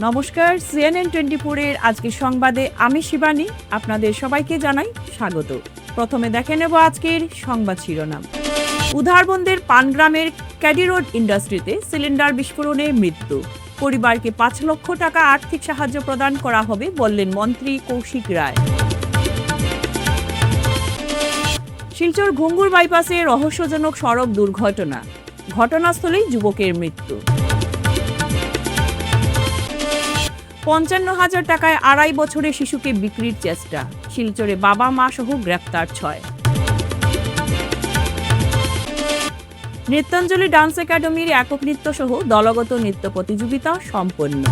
নমস্কার, CNN 24 এর আজকের সংবাদে আমি শিবানী আপনাদের সবাইকে জানাই স্বাগত। প্রথমে দেখে নেব আজকের সংবাদ শিরোনাম। উধারবন্দের পানগ্রামের ক্যাডি রোড ইন্ডাস্ট্রিতে সিলিন্ডার বিস্ফোরণে মৃত্যু। পরিবারকে ৫ লক্ষ টাকা আর্থিক সাহায্য প্রদান করা হবে বললেন মন্ত্রী কৌশিক রায়। শিলচর ঘুঙ্গুর বাইপাসে রহস্যজনক সড়ক দুর্ঘটনা, ঘটনাস্থলেই যুবকের মৃত্যু। ৫৫,০০০ টাকায় ২.৫ বছরের শিশুকে বিক্রির চেষ্টা, শিলচরে বাবা মা সহ গ্রেপ্তার ৬। নৃত্যাঞ্জলি ডান্স একাডেমির একক নৃত্য সহ দলগত নৃত্য প্রতিযোগিতা সম্পন্ন।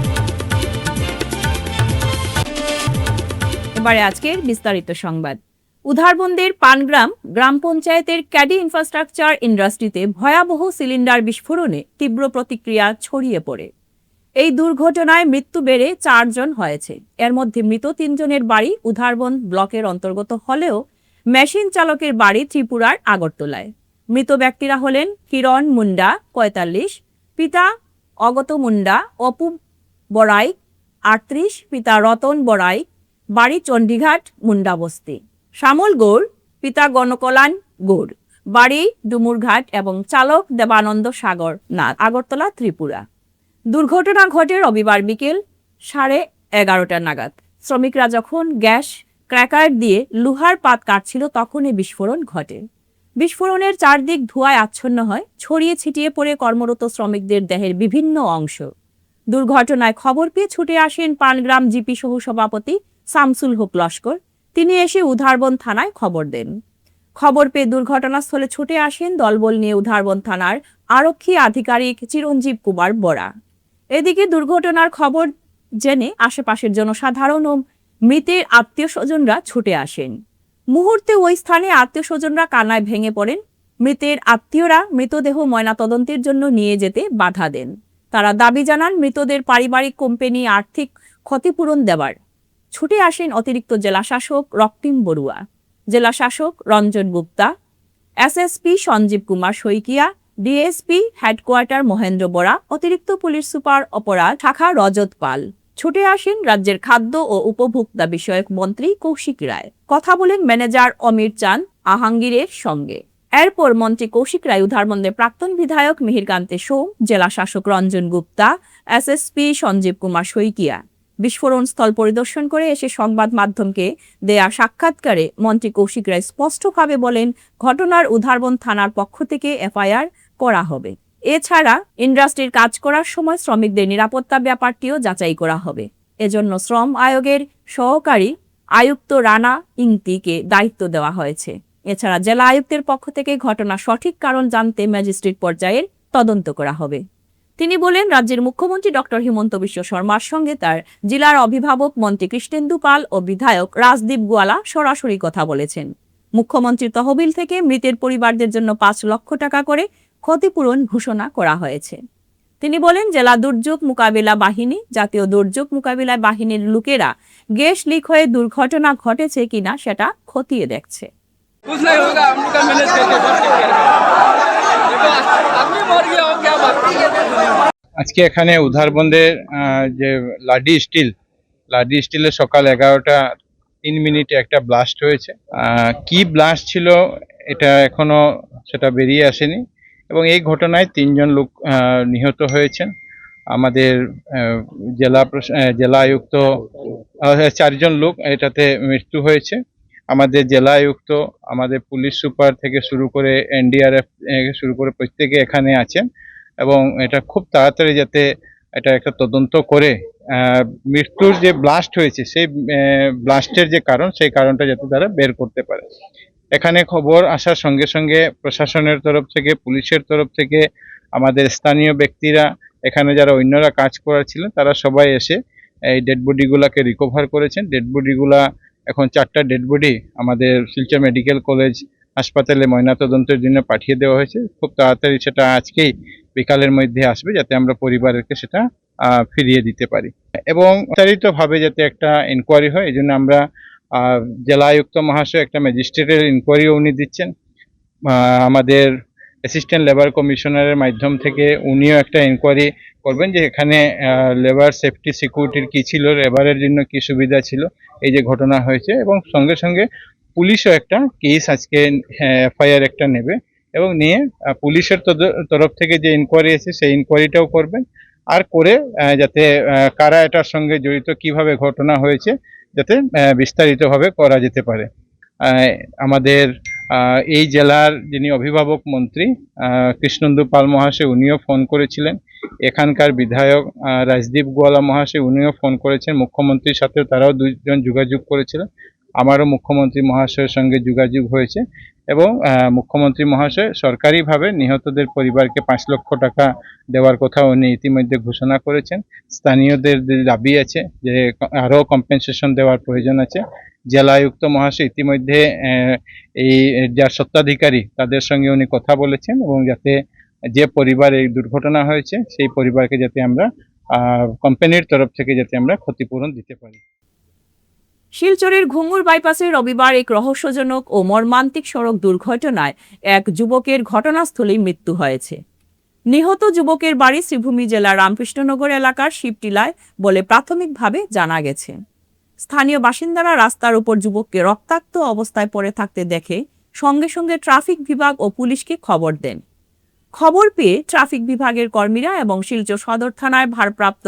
এবারে আজকের বিস্তারিত সংবাদ। উধারবন্দের পানগ্রাম গ্রাম পঞ্চায়েতের ক্যাডি ইনফ্রাস্ট্রাকচার ইন্ডাস্ট্রিতে ভয়াবহ সিলিন্ডার বিস্ফোরণে তীব্র প্রতিক্রিয়া ছড়িয়ে পড়ে। এই দুর্ঘটনায় মৃত্যু বেড়ে ৪ জন হয়েছে। এর মধ্যে মৃত ৩ জনের বাড়ি উধারবন্দ ব্লকের অন্তর্গত হলেও মেশিন চালকের বাড়ি ত্রিপুরার আগরতলায়। মৃত ব্যক্তিরা হলেন কিরণ মুন্ডা ৪৫, পিতা অগত মুন্ডা, অপু বড়াই ৩৮, পিতা রতন বড়াই, বাড়ি চণ্ডীঘাট মুন্ডা বস্তি, শ্যামল গৌড়, পিতা গণকল্যাণ গৌড়, বাড়ি ডুমুরঘাট এবং চালক দেবানন্দ সাগর নাথ, আগরতলা ত্রিপুরা। দুর্ঘটনা ঘটে রবিবার বিকেল 11:30 নাগাদ। শ্রমিকরা যখন গ্যাস ক্র্যাকার দিয়ে লোহার পাত কাটছিল তখন এই বিস্ফোরণ ঘটে। বিস্ফোরণের চারদিক ধোঁয়ায় আচ্ছন্ন হয়, ছড়িয়ে ছিটিয়ে পড়ে কর্মরত শ্রমিকদের দেহের বিভিন্ন অংশ। দুর্ঘটনায় খবর পেয়ে ছুটে আসেন পানগ্রাম জিপি সহ সভাপতি শামসুল হক লস্কর। তিনি এসে উধারবন্দ থানায় খবর দেন। খবর পেয়ে দুর্ঘটনাস্থলে ছুটে আসেন দলবল নিয়ে উধারবন্দ থানার আরক্ষী আধিকারিক চিরঞ্জীব কুমার বরা। এদিকে দুর্ঘটনার খবর জেনে আশেপাশের জনসাধারণ ও মৃতের আত্মীয় স্বজনরা ছুটে আসেন। মুহূর্তে ওই স্থানে আত্মীয় স্বজনরা কান্নায় ভেঙে পড়েন। মৃতের আত্মীয়রা মৃতদেহ ময়নাতদন্তের জন্য নিয়ে যেতে বাধা দেন। তারা দাবি জানান মৃতদের পারিবারিক কোম্পানি আর্থিক ক্ষতিপূরণ দেওয়ার। ছুটে আসেন অতিরিক্ত জেলা শাসক রক্তিম বড়ুয়া, জেলা শাসক Ranjan Gupta, SSP Sanjeev Kumar Saikia, DSP headquarter Mahendra Bora, অতিরিক্ত পুলিশ সুপার অপরাধ শাখা রজত পাল। ছুটে আসেন রাজ্যের খাদ্য ও উপভোক্তা বিষয়ক মন্ত্রী কৌশিক রায়। কথা বলেন ম্যানেজার অমির চাঁদ আহাঙ্গীরের সঙ্গে। এরপর মন্ত্রী কৌশিক রায় উধারবন্দের প্রাক্তন বিধায়ক মিহিরকান্তে সোম, জেলা শাসক রঞ্জন গুপ্তা, এসএসপি সঞ্জীব কুমার শইকিয়া বিস্ফোরণ স্থল পরিদর্শন করে এসে সংবাদ মাধ্যমকে দেয়া সাক্ষাৎকারে মন্ত্রী কৌশিক রায় স্পষ্টভাবে বলেন, ঘটনার উধারবন্দ থানার পক্ষ থেকে এফআইআর করা হবে। এছাড়া ইন্ডাস্ট্রির কাজ করার সময় শ্রমিকদের নিরাপত্তা ব্যাপারটিও যাচাই করা হবে। এজন্য শ্রম আয়োগের সহকারী আয়ুক্ত রানা ইংতিকে দায়িত্ব দেওয়া হয়েছে। এছাড়া জেলা আয়ুক্তের পক্ষ থেকে ঘটনার সঠিক কারণ জানতে ম্যাজিস্ট্রেট পর্যায়ের তদন্ত করা হবে। তিনি বলেন, রাজ্যের মুখ্যমন্ত্রী ডক্টর হিমন্ত বিশ্ব শর্মার সঙ্গে তার জেলার অভিভাবক মন্ত্রী কৃষ্ণেন্দু পাল ও বিধায়ক রাজদীপ গোয়ালা সরাসরি কথা বলেছেন। মুখ্যমন্ত্রীর তহবিল থেকে মৃতের পরিবারদের জন্য ৫ লক্ষ টাকা করে ক্ষতিপূরণ ঘোষণা করা হয়েছে। তিনি বলেন, জেলা দুর্যোগ মোকাবিলা বাহিনী, জাতীয় দুর্যোগ মোকাবিলা বাহিনীর লোকেরা গ্যাস লিক হয়ে দুর্ঘটনা ঘটেছে কিনা সেটা খতিয়ে দেখছে। আজকে এখানে উধারবন্দের যে লাডি স্টিলের সকাল 11:03 একটা ব্লাস্ট হয়েছে। কি ব্লাস্ট ছিল এটা এখনো সেটা বেরিয়ে আসেনি এবং এই ঘটনায় 3 জন লোক নিহত হয়েছেন। আমাদের জেলা আয়ুক্ত 4 জন লোক এটাতে মৃত্যু হয়েছে। আমাদের জেলা আয়ুক্ত, আমাদের পুলিশ সুপার থেকে শুরু করে এনডিআরএফ শুরু করে প্রত্যেকে এখানে আছেন এবং এটা খুব তাড়াতাড়ি যাতে এটা একটা তদন্ত করে মৃত্যুর যে ব্লাস্ট হয়েছে সেই ব্লাস্টের যে কারণ সেই কারণটা যাতে তারা বের করতে পারে। এখানে খবর আসার সঙ্গে সঙ্গে প্রশাসনের তরফ থেকে, পুলিশের তরফ থেকে, আমাদের স্থানীয় ব্যক্তিরা, এখানে যারা অন্যরা কাজ করার ছিলেন তারা সবাই এসে এই ডেড বডিগুলাকে রিকভার করেছেন। ডেড বডিগুলা এখন 4টা ডেড বডি আমাদের শিলচর মেডিকেল কলেজ হাসপাতালে ময়নাতদন্তের জন্য পাঠিয়ে দেওয়া হয়েছে। খুব তাড়াতাড়ি সেটা আজকেই বিকালের মধ্যে আসবে যাতে আমরা পরিবারকে সেটা ফিরিয়ে দিতে পারি এবং বিস্তারিতভাবে যাতে একটা ইনকোয়ারি হয়। এই জন্য আমরা জেলা আয়ুক্ত মহাশয় একটা ম্যাজিস্ট্রেটের ইনকোয়ারিও উনি দিচ্ছেন। আমাদের অ্যাসিস্ট্যান্ট লেবার কমিশনারের মাধ্যম থেকে উনিও একটা ইনকোয়ারি করবেন যে এখানে লেবার সেফটি সিকিউরিটির কী ছিল, লেবারের জন্য কী সুবিধা ছিল এই যে ঘটনা হয়েছে, এবং সঙ্গে সঙ্গে পুলিশও একটা কেস আজকে এফআইআর একটা নেবে এবং নিয়ে পুলিশের তরফ থেকে যে ইনকোয়ারি আছে সেই ইনকোয়ারিটাও করবেন, আর করে যাতে কারা এটার সঙ্গে জড়িত, কিভাবে ঘটনা হয়েছে যাতে বিস্তারিতভাবে করা যেতে পারে। আমাদের এই জেলার যিনি অভিভাবক মন্ত্রী কৃষ্ণেন্দু পাল মহাশয়, উনিও ফোন করেছিলেন। এখানকার বিধায়ক রাজদীপ গোয়ালা মহাশয়, উনিও ফোন করেছেন। মুখ্যমন্ত্রীর সাথে তারাও দুজন যোগাযোগ করেছিলেন। আমারও মুখ্যমন্ত্রী মহাশয়ের সঙ্গে যোগাযোগ হয়েছে এবং মুখ্যমন্ত্রী মহাশয় সরকারিভাবে নিহতদের পরিবারকে 5 লক্ষ টাকা দেওয়ার কথা উনি ইতিমধ্যে ঘোষণা করেছেন। স্থানীয়দের যে দাবি আছে যে আরও কম্পেনসেশন দেওয়ার প্রয়োজন আছে, জেলা আয়ুক্ত মহাশয় ইতিমধ্যে এই যার স্বত্বাধিকারী তাদের সঙ্গে উনি কথা বলেছেন এবং যাতে যে পরিবার এই দুর্ঘটনা হয়েছে সেই পরিবারকে যাতে আমরা কোম্পানির তরফ থেকে যাতে আমরা ক্ষতিপূরণ দিতে পারি। শিলচরের ঘুঙুর বাইপাসে রবিবার এক রহস্যজনক ও মর্মান্তিক সড়ক দুর্ঘটনায় এক যুবকের ঘটনাস্থলেই মৃত্যু হয়েছে। নিহত যুবকের বাড়ি শ্রীভূমি জেলার রামকৃষ্ণনগর এলাকার শিবটিলায় বলে প্রাথমিকভাবে জানা গেছে। স্থানীয় বাসিন্দারা রাস্তার উপর যুবককে রক্তাক্ত অবস্থায় পড়ে থাকতে দেখে সঙ্গে সঙ্গে ট্রাফিক বিভাগ ও পুলিশকে খবর দেন। খবর পেয়ে ট্রাফিক বিভাগের কর্মীরা এবং শিলচর সদর থানায় ভারপ্রাপ্ত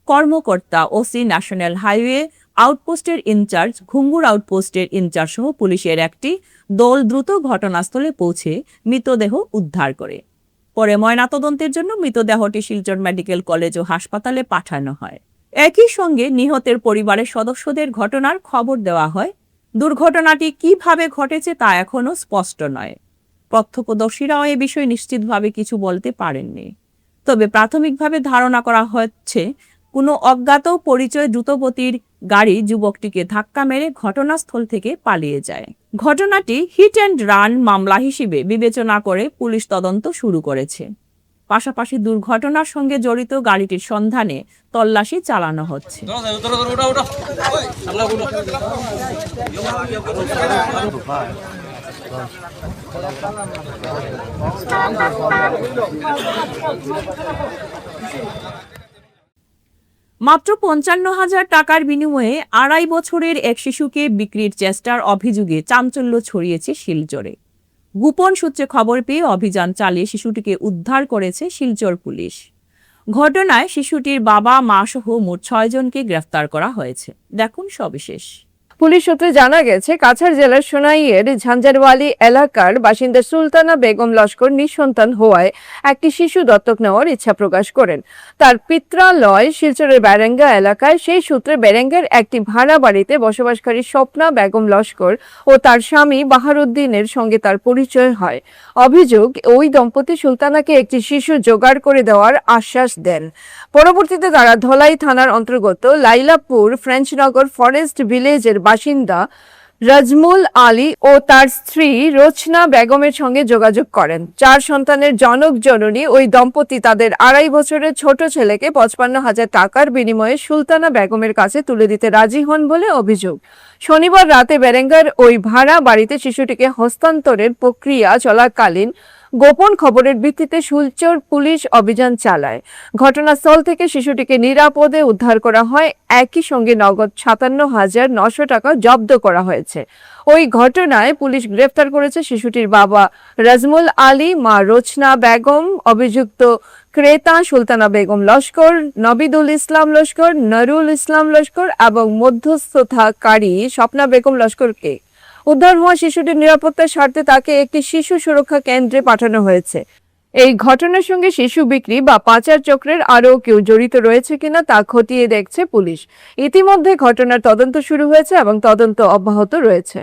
কর্মকর্তা ওসি, ন্যাশনাল হাইওয়ে আউটপোস্টের ইনচার্জ, ঘুঙ্গুর আউটপোস্টের ইনচার্জ সহ পুলিশের একটি দল দ্রুত ঘটনাস্থলে পৌঁছে মৃতদেহ উদ্ধার করে। পরে ময়নাতদন্তের জন্য মৃতদেহটি শিলচর মেডিকেল কলেজ ও হাসপাতালে পাঠানো হয়। একই সঙ্গে নিহতের পরিবারের সদস্যদের ঘটনার খবর দেওয়া হয়। দুর্ঘটনাটি কিভাবে ঘটেছে তা এখনো স্পষ্ট নয়। প্রত্যক্ষদর্শীরাও এ বিষয়ে নিশ্চিতভাবে কিছু বলতে পারেননি। তবে প্রাথমিকভাবে ধারণা করা হচ্ছে কোনো অজ্ঞাত পরিচয় দ্রুতগতির গাড়ি যুবকটিকে ধাক্কা মেরে ঘটনাস্থল থেকে পালিয়ে যায়। ঘটনাটি হিট অ্যান্ড রান মামলা হিসেবে বিবেচনা করে পুলিশ তদন্ত শুরু করেছে। পাশাপাশি দুর্ঘটনার সঙ্গে জড়িত গাড়িটির সন্ধানে তল্লাশি চালানো হচ্ছে। মাত্র 55,000 টাকার বিনিময়ে 2.5 বছরের এক শিশুকে বিক্রির চেষ্টার অভিযোগে চাঞ্চল্য ছড়িয়েছে শিলচরে। গোপন সূত্রে খবর পেয়ে অভিযান চালিয়ে শিশুটিকে উদ্ধার করেছে শিলচর পুলিশ। ঘটনায় শিশুটির বাবা, মা সহ মোট 6 জনকে গ্রেফতার করা হয়েছে। দেখুন সবিশেষ। পুলিশ সূত্রে জানা গেছে, কাছাড় জেলার সোনাইয়ের ঝাঞ্ঝারওয়ালি এলাকার বাসিন্দা সুলতানা বেগম লস্কর নিঃসন্তান হওয়ায় একটি শিশু দত্তক নেওয়ার ইচ্ছা প্রকাশ করেন। তার পিত্রালয় শিলচরের বেরেঙ্গা এলাকায়। সেই সূত্রে বেরেঙ্গার একটি ভাড়া বাড়িতে বসবাসকারী স্বপ্না বেগম লস্কর ও তার স্বামী বাহারুদ্দিনের সঙ্গে তার পরিচয় হয়। অভিযোগ, ওই দম্পতি সুলতানাকে একটি শিশু জোগাড় করে দেওয়ার আশ্বাস দেন। পরবর্তীতে তারা ধলাই থানার অন্তর্গত লাইলাপুর ফ্রেঞ্চনগর ফরেস্ট ভিলেজের বাসিন্দা রাজমুল আলী ও তার স্ত্রী রচনা বেগমের সঙ্গে যোগাযোগ করেন। 4 সন্তানের জনক জননী ওই দম্পতি তাদের 2.5 বছরের ছোট ছেলেকে 55,000 টাকার বিনিময়ে সুলতানা বেগমের কাছে তুলে দিতে রাজি হন বলে অভিযোগ। শনিবার রাতে বেরেঙ্গার ওই ভাড়া বাড়িতে শিশুটিকে হস্তান্তরের প্রক্রিয়া চলাকালীন গোপন খবরের ভিত্তিতে শিলচর পুলিশ অভিযান চালায়। ঘটনাস্থল থেকে শিশুটিকে নিরাপদে উদ্ধার করা হয়। একই সঙ্গে নগদ 57,900 টাকা জব্দ করা হয়েছে। ওই ঘটনায় পুলিশ গ্রেফতার করেছে শিশুটির বাবা রাজমুল আলী, মা রচনা বেগম, অভিযুক্ত ক্রেতা সুলতানা বেগম লস্কর, নবিদুল ইসলাম লস্কর, নরুল ইসলাম লস্কর এবং মধ্যস্থতাকারী স্বপ্না বেগম লস্করকে। উদ্ধার হওয়া শিশুটির নিরাপত্তার স্বার্থে তাকে একটি শিশু সুরক্ষা কেন্দ্রে পাঠানো হয়েছে। এই ঘটনার সঙ্গে শিশু বিক্রি বা পাচার চক্রের আরও কেউ জড়িত রয়েছে কিনা তা খতিয়ে দেখছে পুলিশ। ইতিমধ্যে ঘটনার তদন্ত শুরু হয়েছে এবং তদন্ত অব্যাহত রয়েছে।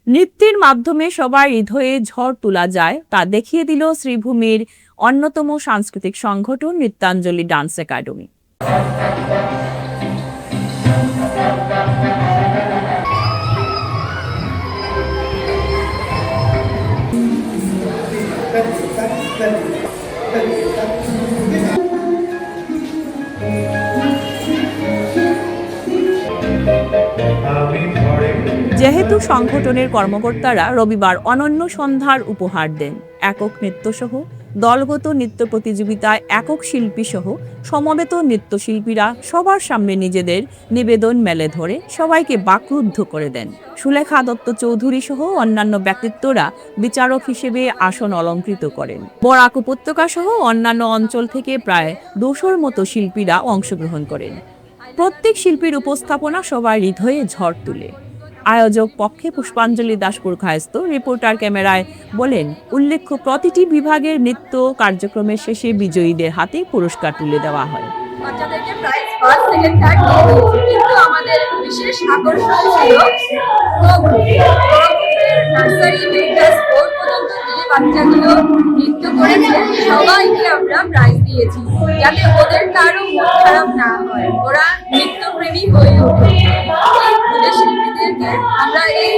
নৃত্যের মাধ্যমে সবার হৃদয়ে ঝড় তোলা যায় তা দেখিয়ে দিল শ্রীভূমির অন্যতম সাংস্কৃতিক সংগঠন নৃত্যাঞ্জলি ডান্স একাডেমি। যেহেতু সংগঠনের কর্মকর্তারা রবিবার অনন্য সন্ধ্যার উপহার দেন, একক নৃত্যসহ দলগত নৃত্য প্রতিযোগিতায় একক শিল্পী সহ সমবেত নৃত্যশিল্পীরা সবার সামনে নিজেদের নিবেদন মেলে ধরে সবাইকে বাকরুদ্ধ করে দেন। সুলেখা দত্ত চৌধুরী সহ অন্যান্য ব্যক্তিত্বরা বিচারক হিসেবে আসন অলঙ্কৃত করেন। বরাক উপত্যকা সহ অন্যান্য অঞ্চল থেকে প্রায় 200-র মতো শিল্পীরা অংশগ্রহণ করেন। প্রত্যেক শিল্পীর উপস্থাপনা সবার হৃদয়ে ঝড় তুলে। আয়োজক পক্ষে পুষ্পাঞ্জলি দাসপুরখায়স্ত রিপোর্টার ক্যামেরায় বলেন, উল্লেখ্য প্রতিটি বিভাগের নৃত্য কার্যক্রমের শেষে বিজয়ীদের হাতে পুরস্কার তুলে দেওয়া হয়। বাচ্চাদেরকে প্রাইজ ফার্স্ট সেকেন্ড থার্ড কিন্তু আমাদের বিশেষ আকর্ষণ ছিল নার্সারি টু ক্লাস 4 পর্যন্ত যে বাচ্চাগুলো নৃত্য করেছে সবাইকে আমরা প্রাইজ দিয়েছি, যাতে ওদের কারো মন খারাপ না হয়, ওরা নৃত্যপ্রেমী হয়ে ওঠে। এই শিল্পীদেরকে আমরা এই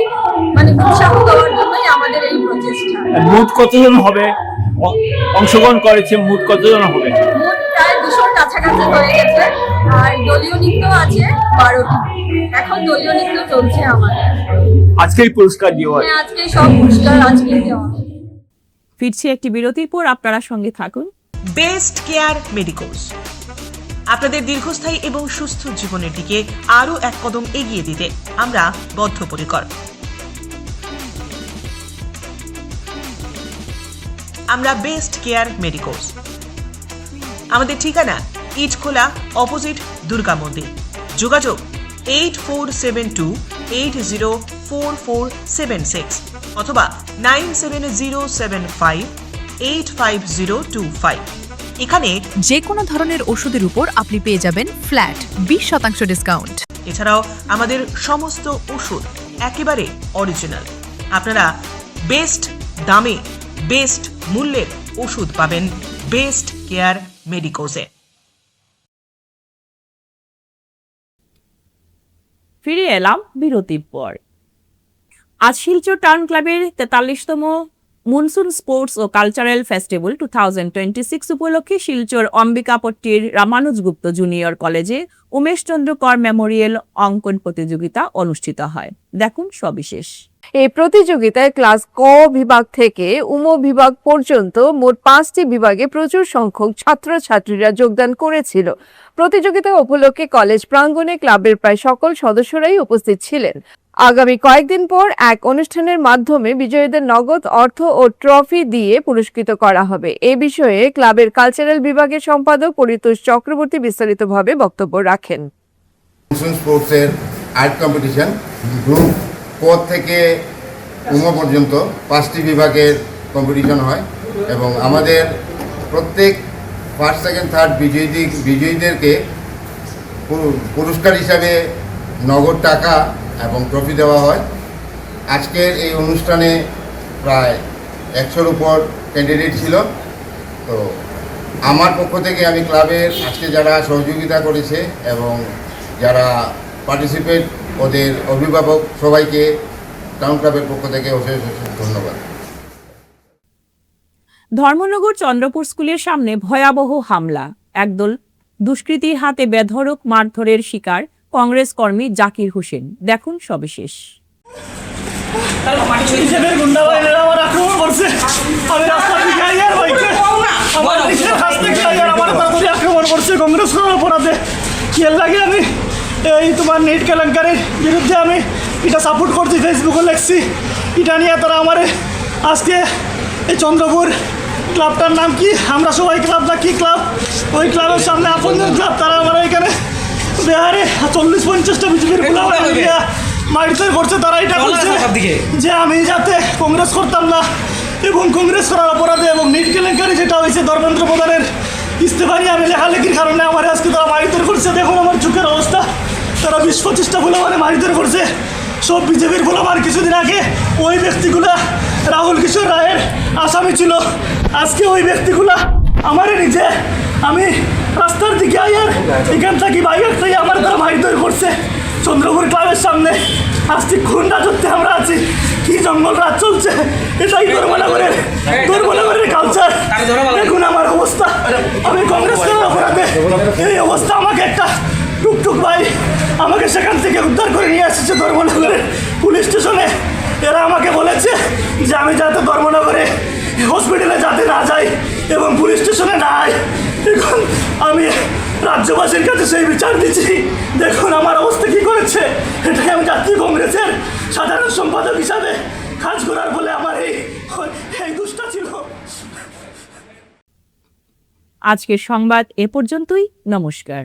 উৎসাহ দেওয়ার জন্যই আমাদের এই প্রচেষ্টা। মোট কতজন হবে অংশগ্রহণ করেছে? মোট কতজন হবে? মোট প্রায় 200-র কাছাকাছি হয়ে গেছে। আর দলীয় নৃত্য আছে 12টি। এখন দলীয় নৃত্য চলছে আমাদের। আজকেই পুরস্কার দেওয়া হয়? হ্যাঁ, আজকে সব পুরস্কার আজকেই দেওয়া হবে। ফিরছি একটি বিরতির পর, আপনারা সঙ্গে থাকুন। বেস্ট কেয়ার মেডিকোস আপনাদের দীর্ঘস্থায়ী এবং সুস্থ জীবনের দিকে আরও এক কদম এগিয়ে দিতে আমরা বদ্ধপরিকর। আমরা বেস্ট কেয়ার মেডিকোস। আমাদের ঠিকানা ইটখোলা অপোজিট দুর্গা মন্দির। যোগাযোগ 8472804476 অথবা 9707585025। এখানে যে কোনো ধরনের ওষুধের উপর আপনি পেয়ে যাবেন ফ্ল্যাট 20% ডিসকাউন্ট। এছাড়াও আমাদের সমস্ত ওষুধ একেবারে অরিজিনাল। আপনারা বেস্ট দামে বেস্ট মূল্যের ওষুধ পাবেন বেস্ট কেয়ার মেডিকোসে। ফিরে এলাম বিরতির পর। আজ শিলচর টাউন ক্লাবের 43তম মনসুন স্পোর্টস ও কালচারাল ফেস্টিভ্যাল 2026 উপলক্ষে শিলচর অম্বিকাপট্টির রামানুজগুপ্ত জুনিয়র কলেজে উমেশ চন্দ্র কর মেমোরিয়াল অঙ্কন প্রতিযোগিতা অনুষ্ঠিত হয়। দেখুন সবিশেষ। এই প্রতিযোগিতায় ক্লাস ক বিভাগ থেকে উম বিভাগ পর্যন্ত মোট 5টি বিভাগে প্রচুর সংখ্যক ছাত্রছাত্রীরা যোগদান করেছিল। প্রতিযোগিতা উপলক্ষে কলেজ প্রাঙ্গণে ক্লাবের প্রায় সকল সদস্যরাই উপস্থিত ছিলেন। আগামী কয়েকদিন পর এক অনুষ্ঠানের মাধ্যমে বিজয়ীদের নগদ অর্থ ও ট্রফি দিয়ে পুরস্কৃত করা হবে। এ বিষয়ে ক্লাবের কালচারাল বিভাগের সম্পাদক পরিতোষ চক্রবর্তী বিস্তারিতভাবে বক্তব্য রাখেন। স্পোর্টসের আর্ট কম্পিটিশন গ্রুপ ক থেকে উম পর্যন্ত 5টি বিভাগের কম্পিটিশন হয় এবং আমাদের প্রত্যেক ফার্স্ট সেকেন্ড থার্ড বিজয়ীদেরকে পুরস্কার হিসাবে নগদ টাকা এবং ট্রফি দেওয়া হয়। আজকের এই অনুষ্ঠানে প্রায় 100-র উপর ক্যান্ডিডেট ছিল। তো আমার পক্ষ থেকে আমি ক্লাবের আজকে যারা সহযোগিতা করেছে এবং যারা পার্টিসিপেট ওদের অভিভাবক সবাইকে টাউন ক্লাবের পক্ষ থেকে অশেষ ধন্যবাদ। ধর্মনগর চন্দ্রপুর স্কুলের সামনে ভয়াবহ হামলা, একদল দুষ্কৃতীর হাতে বেধড়ক মারধরের শিকার কংগ্রেস কর্মী জাকির হোসেন। দেখুন সবিশেষ। এই তোমার নেট কেলেঙ্কারির বিরুদ্ধে আমি এটা সাপোর্ট করছি, ফেসবুকে লিখছি। এটা নিয়ে তারা আমার আজকে এই চন্দ্রপুর ক্লাবটার নাম কি, আমরা সবাই ক্লাব না কি ক্লাব, ওই ক্লাবের সামনে আপনজন ক্লাব, তারা আমার এখানে বিহারে 40-50টা বিজেপির মারিতে করছে। তারা এটা করছে যে আমি যাতে কংগ্রেস করতাম না এবং কংগ্রেস করার অপরাধে এবং নেট কেলেঙ্কারি যেটা হয়েছে ধর্মেন্দ্র প্রধানের ইস্তেফা নিয়ে আমি লেখালেখির কারণে আমার আজকে তারা মারিতে করছে। দেখুন আমার চোখের অবস্থা, তারা 20-25টা ফুলে মানে মারিতে করছে। সব বিজেপির গোলামার। কিছুদিন আগে ওই ব্যক্তিগুলা রাহুল কিশোর রায়ের আসামি ছিল, আজকে ওই ব্যক্তিগুলা আমারে নিজে আমি রাস্তার দিকে আইয়ার এখান থেকে বাইরের থেকে আমার তারা মারধর করছে চন্দ্রপুর ক্লাবের সামনে। আজকে খুন রাজত্বে আমরা আছি, কি জঙ্গল রাজ চলছে, এটাই ধর্মনগরের কালচার। দেখুন আমার অবস্থা, আমি কংগ্রেস করার অপরাধে এই অবস্থা। আমাকে একটা টুকটুক ভাই আমাকে সেখান থেকে উদ্ধার করে নিয়ে এসেছে ধর্মনগরের পুলিশ স্টেশনে। এরা আমাকে বলেছে যে আমি যাতে ধর্মনগরে হসপিটালে যাতে না যাই এবং পুলিশ স্টেশনে না আই। এখন আমি রাজ্যবাসীর কাছে সেই বিচার দিচ্ছি। দেখুন আমার অবস্থা কি করেছে। এটাকে আমি জাতীয় কংগ্রেসের সাধারণ সম্পাদক হিসাবে কাজ করার বলে আমার এই দুষ্টা ছিল। আজকের সংবাদ এ পর্যন্তই। নমস্কার।